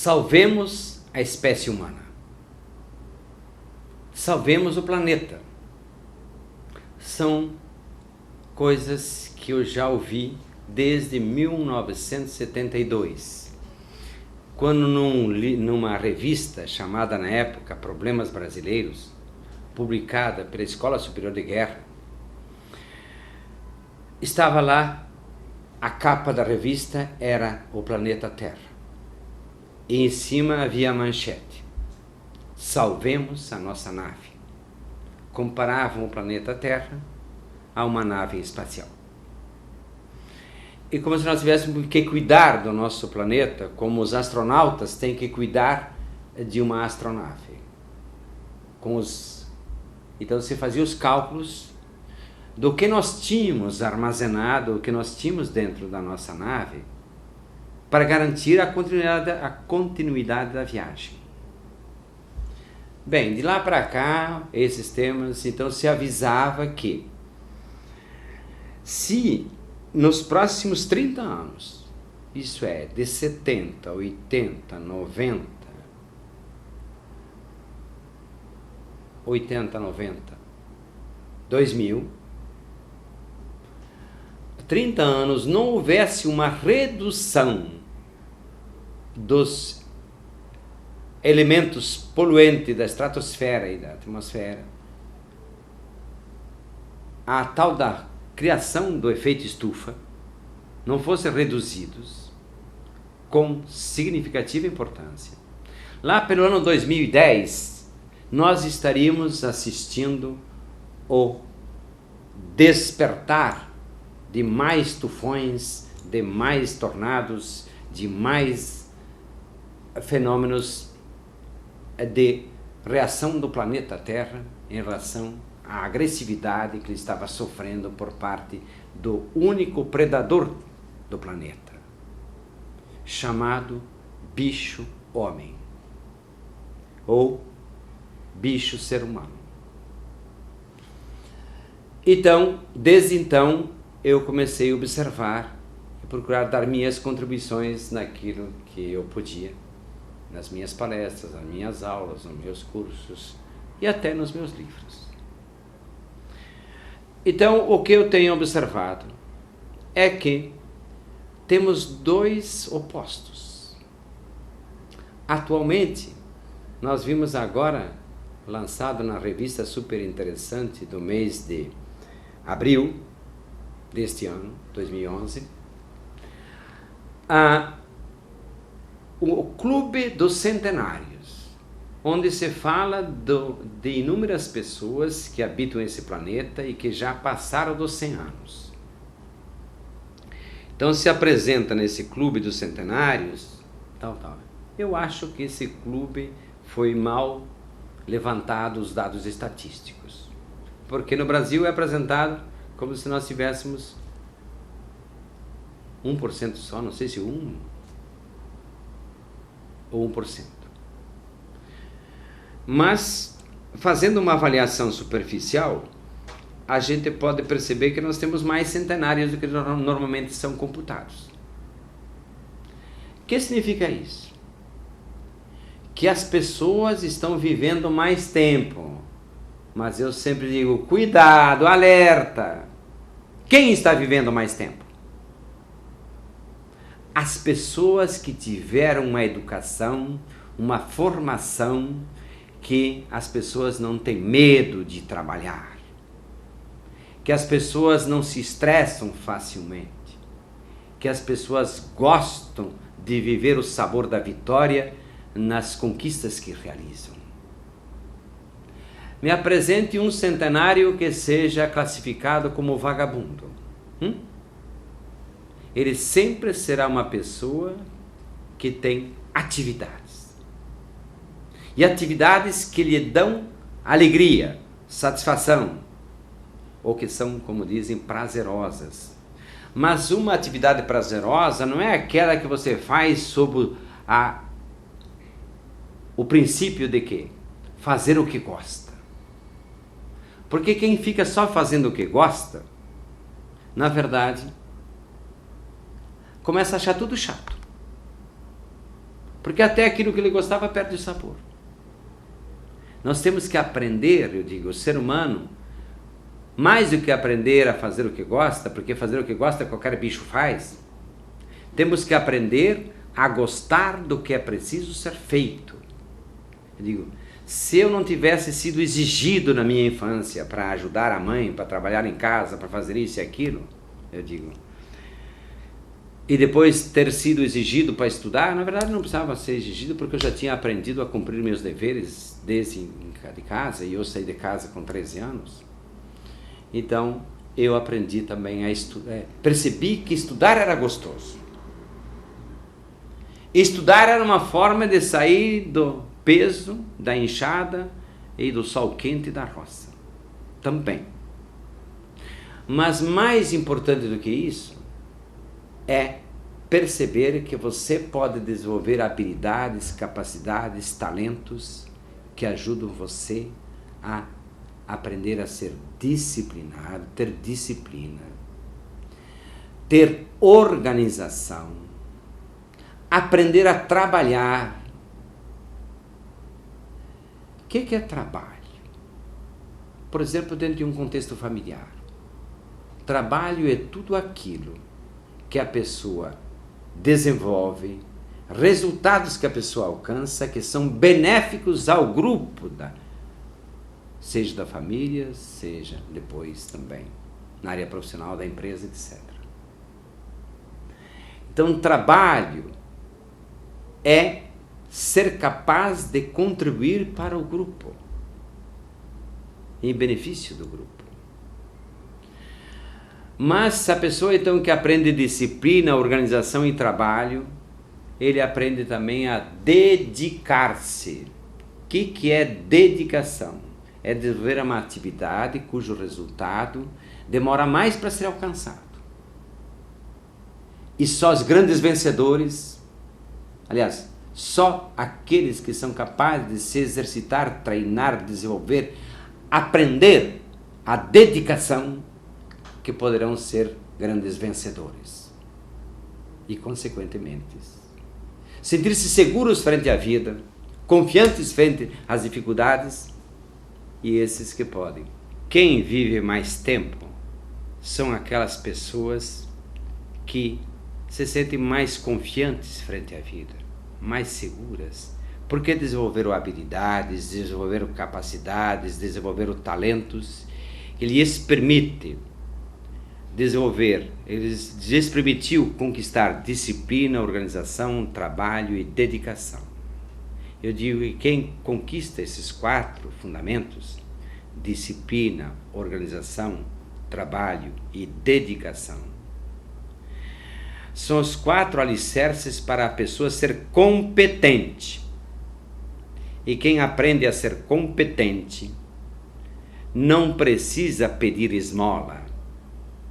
Salvemos a espécie humana. Salvemos o planeta. São coisas que eu já ouvi desde 1972, quando numa revista chamada na época Problemas Brasileiros, publicada pela Escola Superior de Guerra, estava lá, a capa da revista era o planeta Terra. E em cima havia a manchete: salvemos a nossa nave. Comparavam o planeta Terra a uma nave espacial. E como se nós tivéssemos que cuidar do nosso planeta, como os astronautas têm que cuidar de uma astronave. Então se fazia os cálculos do que nós tínhamos armazenado, o que nós tínhamos dentro da nossa nave, para garantir a continuidade da viagem. Bem, de lá para cá, esses temas, então se avisava que se nos próximos 30 anos, isso é, de 70, 80, 90, 2000, 30 anos não houvesse uma redução dos elementos poluentes da estratosfera e da atmosfera, a tal da criação do efeito estufa não fossem reduzidos com significativa importância, lá pelo ano 2010 nós estaríamos assistindo o despertar de mais tufões, de mais tornados, de mais fenômenos de reação do planeta Terra em relação à agressividade que ele estava sofrendo por parte do único predador do planeta, chamado bicho-homem, ou bicho-ser humano. Então, desde então, eu comecei a observar e procurar dar minhas contribuições naquilo que eu podia, nas minhas palestras, nas minhas aulas, nos meus cursos e até nos meus livros. Então, o que eu tenho observado é que temos dois opostos. Atualmente, nós vimos agora, lançado na revista super interessante do mês de abril deste ano, 2011, o Clube dos Centenários, onde se fala de inúmeras pessoas que habitam esse planeta e que já passaram dos 100 anos. Então se apresenta nesse Clube dos Centenários, tal. Eu acho que esse clube foi mal levantado os dados estatísticos, porque no Brasil é apresentado como se nós tivéssemos 1% só, não sei se 1 ou 1%. Mas, fazendo uma avaliação superficial, a gente pode perceber que nós temos mais centenários do que normalmente são computados. O que significa isso? Que as pessoas estão vivendo mais tempo. Mas eu sempre digo, cuidado, alerta! Quem está vivendo mais tempo? As pessoas que tiveram uma educação, uma formação, que as pessoas não têm medo de trabalhar, que as pessoas não se estressam facilmente, que as pessoas gostam de viver o sabor da vitória nas conquistas que realizam. Me apresente um centenário que seja classificado como vagabundo. Ele sempre será uma pessoa que tem atividades. E atividades que lhe dão alegria, satisfação, ou que são, como dizem, prazerosas. Mas uma atividade prazerosa não é aquela que você faz sob o princípio de quê? Fazer o que gosta. Porque quem fica só fazendo o que gosta, na verdade, começa a achar tudo chato. Porque até aquilo que ele gostava perde o sabor. Nós temos que aprender, eu digo, o ser humano, mais do que aprender a fazer o que gosta, porque fazer o que gosta qualquer bicho faz, temos que aprender a gostar do que é preciso ser feito. Eu digo, se eu não tivesse sido exigido na minha infância para ajudar a mãe, para trabalhar em casa, para fazer isso e aquilo, eu digo, e depois ter sido exigido para estudar, na verdade não precisava ser exigido, porque eu já tinha aprendido a cumprir meus deveres desde de casa, e eu saí de casa com 13 anos. Então, eu aprendi também a estudar, percebi que estudar era gostoso. Estudar era uma forma de sair do peso, da enxada e do sol quente da roça. Também. Mas mais importante do que isso é perceber que você pode desenvolver habilidades, capacidades, talentos que ajudam você a aprender a ser disciplinado, ter disciplina, ter organização, aprender a trabalhar. O que é trabalho? Por exemplo, dentro de um contexto familiar. Trabalho é tudo aquilo que a pessoa desenvolve, resultados que a pessoa alcança, que são benéficos ao grupo, seja da família, seja depois também na área profissional da empresa, etc. Então, trabalho é ser capaz de contribuir para o grupo, em benefício do grupo. Mas a pessoa então que aprende disciplina, organização e trabalho, ele aprende também a dedicar-se. O que é dedicação? É desenvolver uma atividade cujo resultado demora mais para ser alcançado. E só os grandes vencedores, aliás, só aqueles que são capazes de se exercitar, treinar, desenvolver, aprender a dedicação, que poderão ser grandes vencedores. E, consequentemente, sentir-se seguros frente à vida, confiantes frente às dificuldades, e esses que podem. Quem vive mais tempo são aquelas pessoas que se sentem mais confiantes frente à vida, mais seguras, porque desenvolveram habilidades, desenvolveram capacidades, desenvolveram talentos, que lhes permite desenvolver, lhes permitiu conquistar disciplina, organização, trabalho e dedicação. Eu digo que quem conquista esses 4 fundamentos, disciplina, organização, trabalho e dedicação, são os 4 alicerces para a pessoa ser competente. E quem aprende a ser competente não precisa pedir esmola,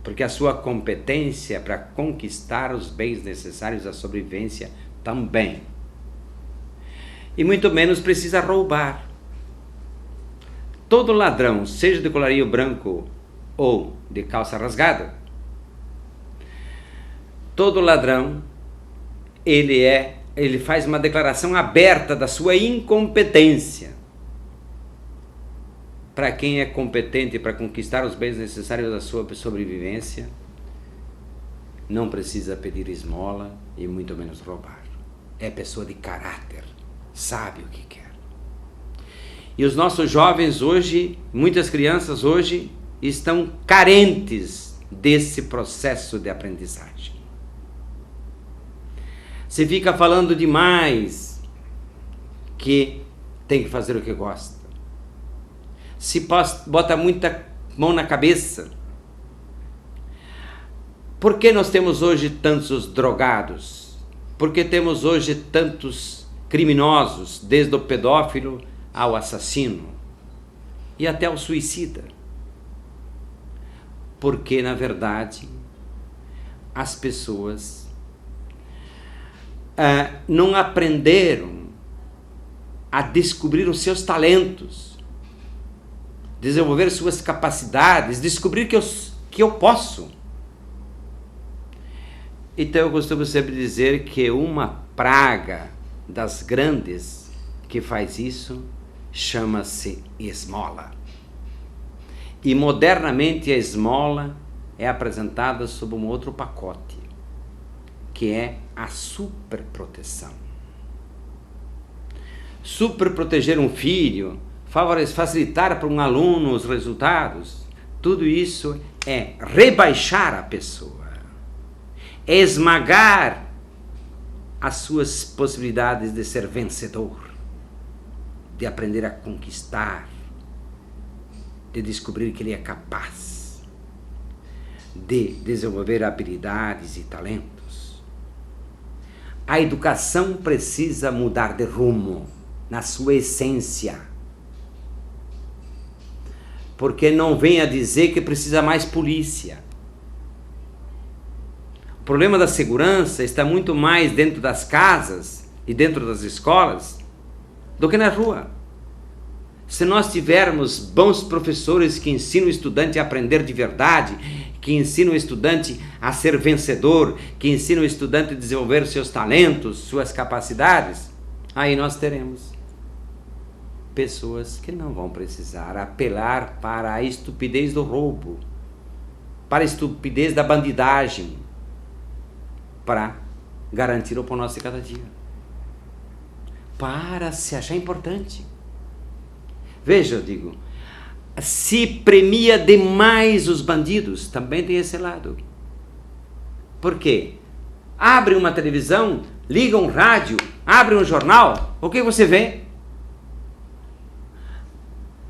porque a sua competência é para conquistar os bens necessários à sobrevivência também. E muito menos precisa roubar. Todo ladrão, seja de colarinho branco ou de calça rasgada, todo ladrão, ele faz uma declaração aberta da sua incompetência. Para quem é competente para conquistar os bens necessários da sua sobrevivência, não precisa pedir esmola e muito menos roubar. É pessoa de caráter, sabe o que quer. E os nossos jovens hoje, muitas crianças hoje, estão carentes desse processo de aprendizagem. Se fica falando demais que tem que fazer o que gosta, se bota muita mão na cabeça. Por que nós temos hoje tantos drogados? Por que temos hoje tantos criminosos, desde o pedófilo ao assassino e até ao suicida? Porque, na verdade, as pessoas não aprenderam a descobrir os seus talentos, desenvolver suas capacidades, descobrir que eu posso. Então eu costumo sempre dizer que uma praga das grandes que faz isso chama-se esmola. E modernamente a esmola é apresentada sob um outro pacote, que é a superproteção. Superproteger um filho, facilitar para um aluno os resultados, tudo isso é rebaixar a pessoa, é esmagar as suas possibilidades de ser vencedor, de aprender a conquistar, de descobrir que ele é capaz, de desenvolver habilidades e talentos. A educação precisa mudar de rumo na sua essência, porque não venha dizer que precisa mais polícia. O problema da segurança está muito mais dentro das casas e dentro das escolas do que na rua. Se nós tivermos bons professores que ensinam o estudante a aprender de verdade, que ensinam o estudante a ser vencedor, que ensinam o estudante a desenvolver seus talentos, suas capacidades, aí nós teremos pessoas que não vão precisar apelar para a estupidez do roubo, para a estupidez da bandidagem, para garantir o pão nosso de cada dia, para se achar importante. Veja, eu digo, se premia demais os bandidos, também tem esse lado. Por quê? Abre uma televisão, liga um rádio, abre um jornal, o que você vê?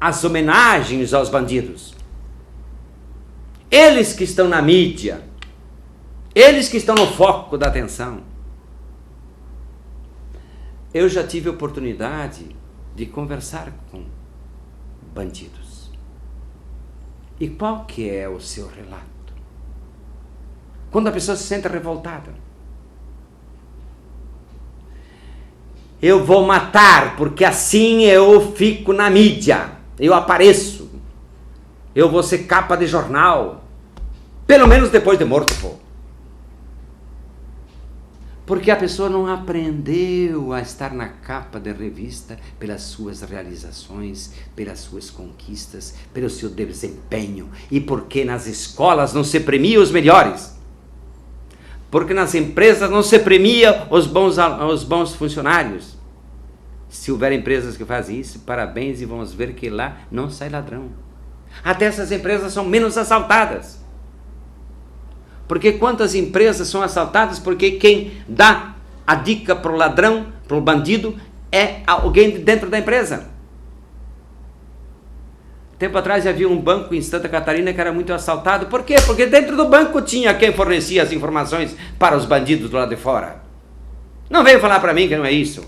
As homenagens aos bandidos. Eles que estão na mídia, eles que estão no foco da atenção. Eu já tive a oportunidade de conversar com bandidos. E qual que é o seu relato? Quando a pessoa se sente revoltada. Eu vou matar, porque assim eu fico na mídia, eu apareço, eu vou ser capa de jornal, pelo menos depois de morto, pô. Porque a pessoa não aprendeu a estar na capa de revista pelas suas realizações, pelas suas conquistas, pelo seu desempenho. E porque nas escolas não se premia os melhores. Porque nas empresas não se premia os bons funcionários. Se houver empresas que fazem isso, parabéns, e vamos ver que lá não sai ladrão. Até essas empresas são menos assaltadas. Porque quantas empresas são assaltadas porque quem dá a dica para o ladrão, para o bandido, é alguém de dentro da empresa. Tempo atrás havia um banco em Santa Catarina que era muito assaltado. Por quê? Porque dentro do banco tinha quem fornecia as informações para os bandidos do lado de fora. Não veio falar para mim que não é isso.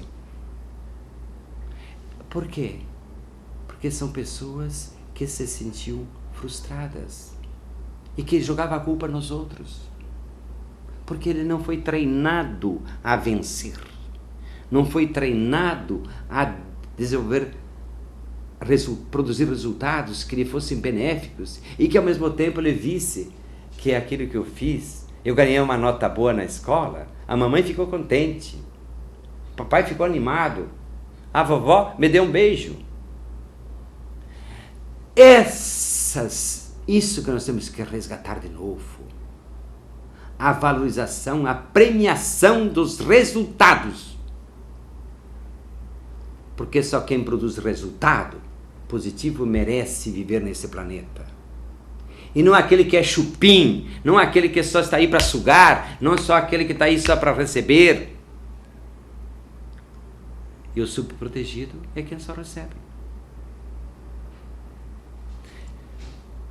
Por quê? Porque são pessoas que se sentiam frustradas e que jogavam a culpa nos outros. Porque ele não foi treinado a vencer. Não foi treinado a desenvolver, produzir resultados que lhe fossem benéficos e que ao mesmo tempo ele visse que aquilo que eu fiz, eu ganhei uma nota boa na escola, a mamãe ficou contente, o papai ficou animado, a vovó me deu um beijo. Isso que nós temos que resgatar de novo. A valorização, a premiação dos resultados. Porque só quem produz resultado positivo merece viver nesse planeta. E não aquele que é chupim, não aquele que só está aí para sugar, não só aquele que está aí só para receber. E o subprotegido é quem só recebe.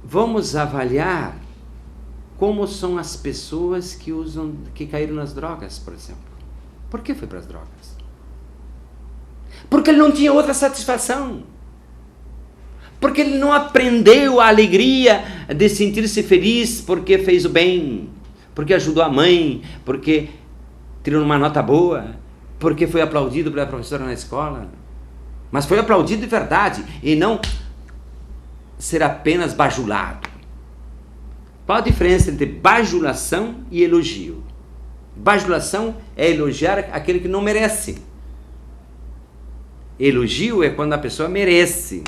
Vamos avaliar como são as pessoas que caíram nas drogas, por exemplo. Por que foi para as drogas? Porque ele não tinha outra satisfação. Porque ele não aprendeu a alegria de sentir-se feliz porque fez o bem, porque ajudou a mãe, porque tirou uma nota boa, porque foi aplaudido pela professora na escola. Mas foi aplaudido de verdade e não ser apenas bajulado. Qual a diferença entre bajulação e elogio? Bajulação é elogiar aquele que não merece. Elogio é quando a pessoa merece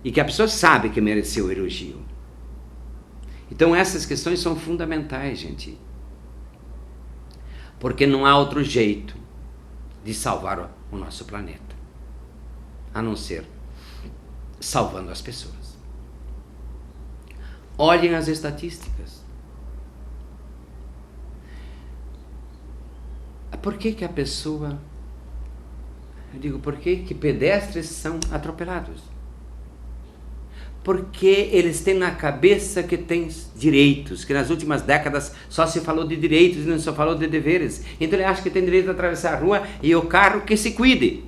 e que a pessoa sabe que mereceu o elogio. Então essas questões são fundamentais, gente. Porque não há outro jeito de salvar o nosso planeta, a não ser salvando as pessoas. Olhem as estatísticas. Por que a pessoa... Eu digo, por que pedestres são atropelados? Porque eles têm na cabeça que têm direitos, que nas últimas décadas só se falou de direitos e não só falou de deveres. Então ele acha que tem direito de atravessar a rua e o carro que se cuide.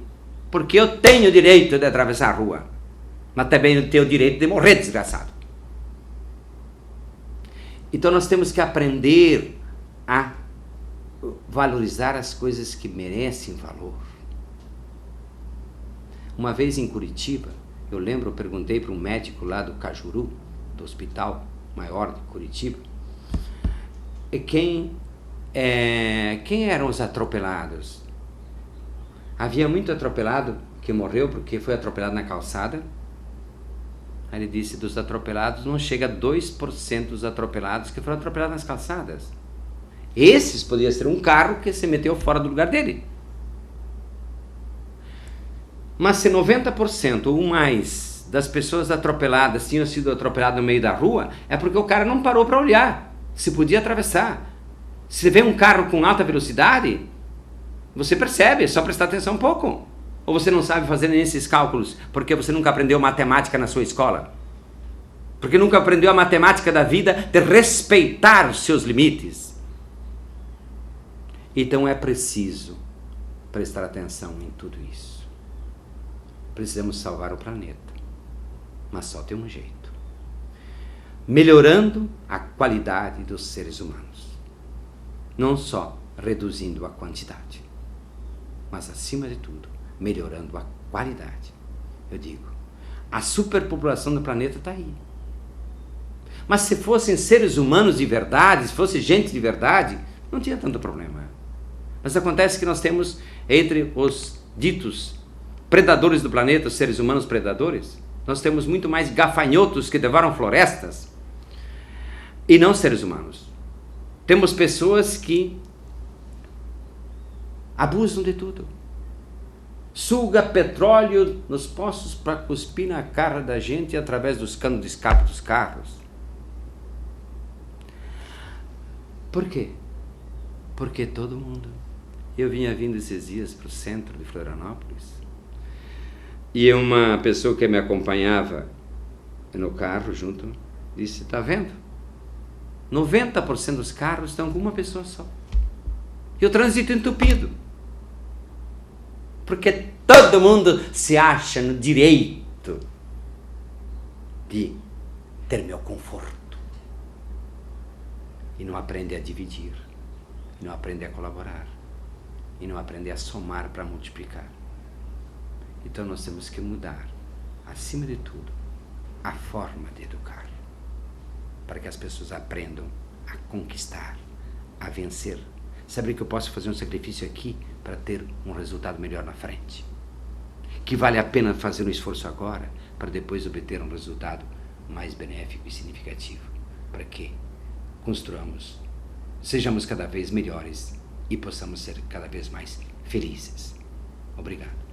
Porque eu tenho direito de atravessar a rua. Mas também eu tenho o direito de morrer, desgraçado. Então nós temos que aprender a valorizar as coisas que merecem valor. Uma vez em Curitiba, eu lembro, eu perguntei para um médico lá do Cajuru, do hospital maior de Curitiba, quem eram os atropelados. Havia muito atropelado que morreu porque foi atropelado na calçada. Aí ele disse, dos atropelados não chega a 2% dos atropelados que foram atropelados nas calçadas. Esses podia ser um carro que se meteu fora do lugar dele. Mas se 90% ou mais das pessoas atropeladas tinham sido atropeladas no meio da rua, é porque o cara não parou para olhar se podia atravessar. Se vê um carro com alta velocidade, você percebe, é só prestar atenção um pouco. Ou você não sabe fazer esses cálculos porque você nunca aprendeu matemática na sua escola? Porque nunca aprendeu a matemática da vida de respeitar os seus limites? Então é preciso prestar atenção em tudo isso. Precisamos salvar o planeta, mas só tem um jeito: melhorando a qualidade dos seres humanos, não só reduzindo a quantidade, mas acima de tudo, melhorando a qualidade. Eu digo, a superpopulação do planeta está aí. Mas se fossem seres humanos de verdade, se fosse gente de verdade, não tinha tanto problema. Mas acontece que nós temos, entre os ditos predadores do planeta, os seres humanos predadores, nós temos muito mais gafanhotos que devoram florestas e não seres humanos. Temos pessoas que abusam de tudo. Suga petróleo nos poços para cuspir na cara da gente através dos canos de escape dos carros. Por quê? Porque todo mundo... Eu vinha vindo esses dias para o centro de Florianópolis e uma pessoa que me acompanhava no carro junto disse, tá vendo? 90% dos carros estão com uma pessoa só. E o trânsito entupido. Porque todo mundo se acha no direito de ter meu conforto. E não aprende a dividir. E não aprende a colaborar. E não aprende a somar para multiplicar. Então nós temos que mudar, acima de tudo, a forma de educar. Para que as pessoas aprendam a conquistar, a vencer. Saber que eu posso fazer um sacrifício aqui para ter um resultado melhor na frente. Que vale a pena fazer um esforço agora para depois obter um resultado mais benéfico e significativo. Para que construamos, sejamos cada vez melhores e possamos ser cada vez mais felizes. Obrigado.